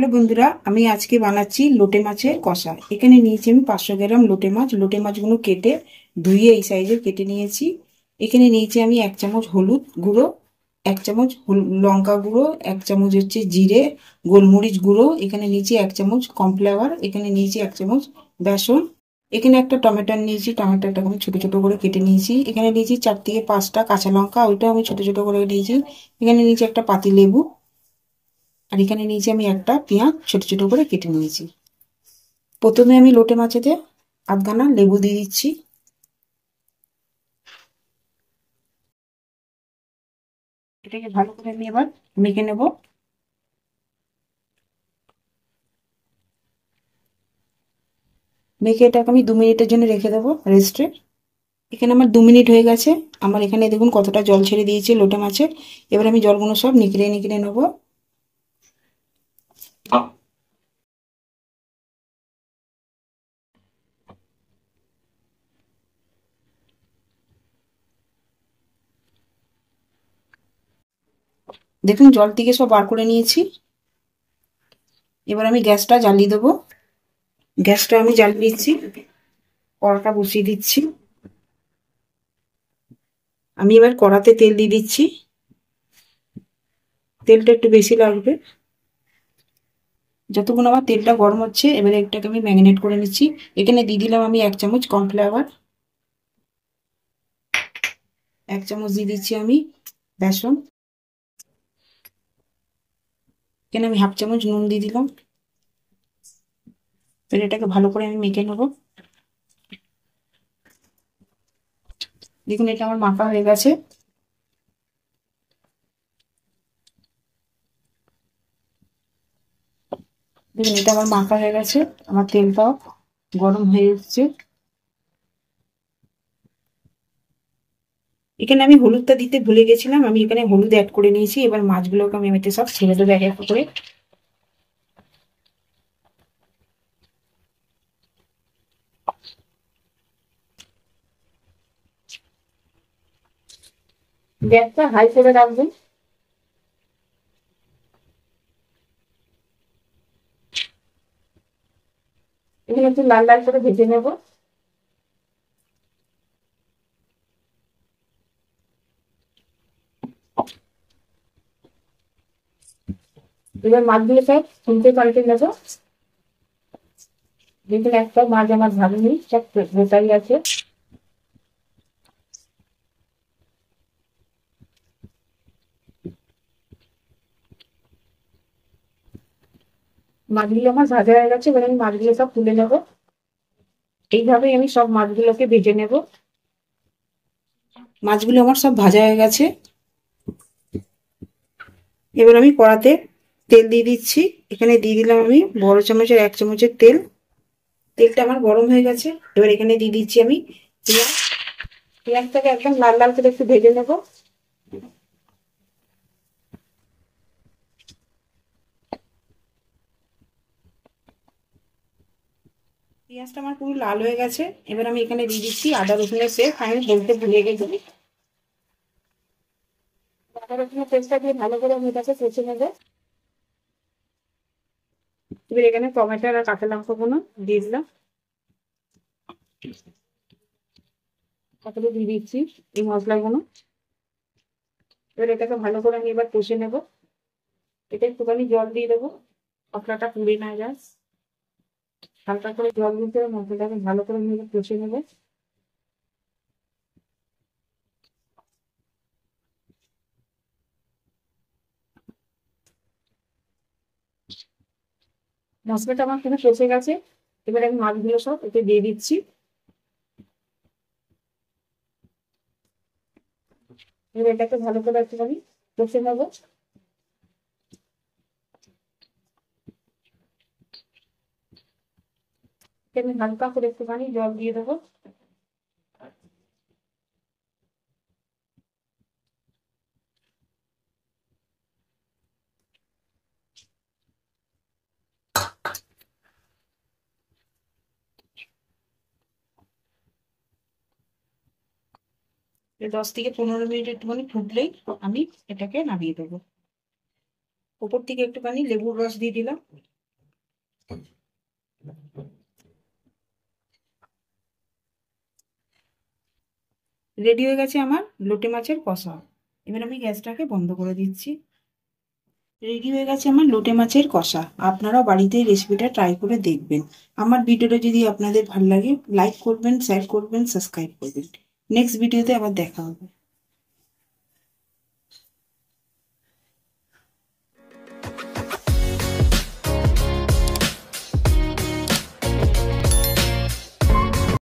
Hello বন্ধুরা, আমি আজকে বানাচ্ছি লোটে মাছের কষা। এখানে নিয়েছি আমি 500 গ্রাম লোটে মাছ। লোটে মাছগুলো কেটে ধুয়ে এই সাইজের কেটে নিয়েছি। এখানে নিয়েছি আমি 1 চামচ হলুদ গুঁড়ো, 1 চামচ লঙ্কা গুঁড়ো, 1 চামচ হচ্ছে জিরে গোলমরিচ গুঁড়ো, এখানে নিয়েছি 1 চামচ কর্নফ্লাওয়ার, এখানে নিয়েছি 1 চামচ বেসন। এখানে একটা টমেটো নিয়েছি, টমেটোটাকে আমি ছোটো ছোটো করে কেটে নিয়েছি। এখানে নিয়েছি 4 থেকে 5টা কাঁচা লঙ্কা, ওইটাও আমি ছোটো ছোটো করে নিয়েছি। এখানে নিয়েছি একটা পাতি লেবু, আর এখানে নিয়েছি আমি একটা পেঁয়াজ ছোট ছোট করে কেটে নিয়েছি। প্রথমে আমি লোটে মাছেতে আধখানা লেবু দিয়ে দিচ্ছি। এটাকে ভালো করে আমি এবার মেখে নেব। মেখে এটাকে আমি 2 মিনিটের জন্য রেখে দেবো রেস্টে। এখানে আমার 2 মিনিট হয়ে গেছে। আমার এখানে দেখুন কতটা জল ছেড়ে দিয়েছে লোটে মাছের। এবার আমি জলগুলো সব নিগড়ে নিগড়ে নেবো। দেখুন জল থেকে সব বার করে নিয়েছি। এবার আমি গ্যাসটা জ্বালিয়ে দেবো। গ্যাসটা আমি জ্বালিয়ে দিচ্ছি, কড়াটা বসিয়ে দিচ্ছি। আমি এবার কড়াতে তেল দিয়ে দিচ্ছি। তেলটা একটু বেশি লাগবে। যতক্ষণ আমার তেলটা গরম হচ্ছে, এবারে এটাকে আমি ম্যারিনেট করে নিচ্ছি। এখানে দিয়ে দিলাম আমি 1 চামচ কর্নফ্লাওয়ার, 1 চামচ দিয়ে দিচ্ছি আমি বেসন, এখানে আমি 1/2 চামচ নুন দিয়ে দিলাম। এবার এটাকে ভালো করে আমি মেখে নেবো। দেখুন এটা আমার মাখা হয়ে গেছে। দেখুন এটা আমার মাখা হয়ে গেছে। আমার তেলটাও গরম হয়ে এসছে। এখানে আমি হলুদটা দিতে ভুলে গেছিলাম, আমি এখানে হলুদ অ্যাড করে নিয়েছি। এবার মাছগুলোকে আমি এমনিতে সব ছেড়ে দেবো এক এক করে। গ্যাসটা হাই করে রাখবেন। এখানে একটু লাল লাল করে ভেজে নেবো। এবার মাছগুলো সব উল্টে পাল্টে নেবো। দেখুন একটা মাছ আমার ভাঙিনি, সব গোটাই আছে। মাছগুলো আমার ভাজা হয়ে গেছে। এবার আমি মাছগুলো সব তুলে নেবো। এইভাবেই আমি সব মাছগুলোকে ভেজে নেব। মাছগুলো আমার সব ভাজা হয়ে গেছে। এবার আমি কড়াতে তেল দিয়ে দিচ্ছি। এখানে দিয়ে দিলাম আমি বড় চামচের 1 চামচের তেল। তেলটা আমার গরম হয়ে গেছে। এবার এখানে দিয়ে দিচ্ছি আমি পেঁয়াজ। পেঁয়াজটাকে একদম লাল লাল করে একটু ভেজে নেব। পেঁয়াজটা আমার পুরো লাল হয়ে গেছে। এবার আমি এখানে দিয়ে দিচ্ছি আদা রসুনের পেস্ট। আমি বলতে ভুলে গেছি, আদা রসুনের পেস্টটা দিয়ে ভালো করে আমি এটাকে কষে নেবো। এবার এখানে টমেটো আর কাঁচা লঙ্কাগুলো দিয়ে দিলাম। তারপরে দিয়ে দিচ্ছি এই মশলাগুলো। এবার এটাকে ভালো করে আমি এবার কষে নেবো। এটা একটুখানি জল দিয়ে দেবো, মশলাটা পুড়ে না যায়। হালকা করে জল দিতে হবে, মশলাটাকে ভালো করে নিয়ে কষে নেবে। মশলাটা আমার পুরো কষে গেছে। এবার আমি মাছগুলো সব এতে দিয়ে দিচ্ছি। এবার এটাকে ভালো করে একটুখানি কষে নেবো। আমি হালকা করে একটুখানি জল দিয়ে দেবো। এই 10 থেকে 15 মিনিট একটুখানি ফুটলেই আমি এটাকে নামিয়ে দেবো। উপর থেকে একটুখানি লেবুর রস দিয়ে দিলাম। রেডি হয়ে গেছে আমার লোটে মাছের কষা। এবার আমি গ্যাসটাকে বন্ধ করে দিচ্ছি। রেডি হয়ে গেছে আমার লোটে মাছের কষা। আপনারাও বাড়িতে এই রেসিপিটা ট্রাই করে দেখবেন। আমার ভিডিওটা যদি আপনাদের ভালো লাগে লাইক করবেন, শেয়ার করবেন, সাবস্ক্রাইব করবেন। নেক্সট ভিডিওতে আবার দেখা হবে।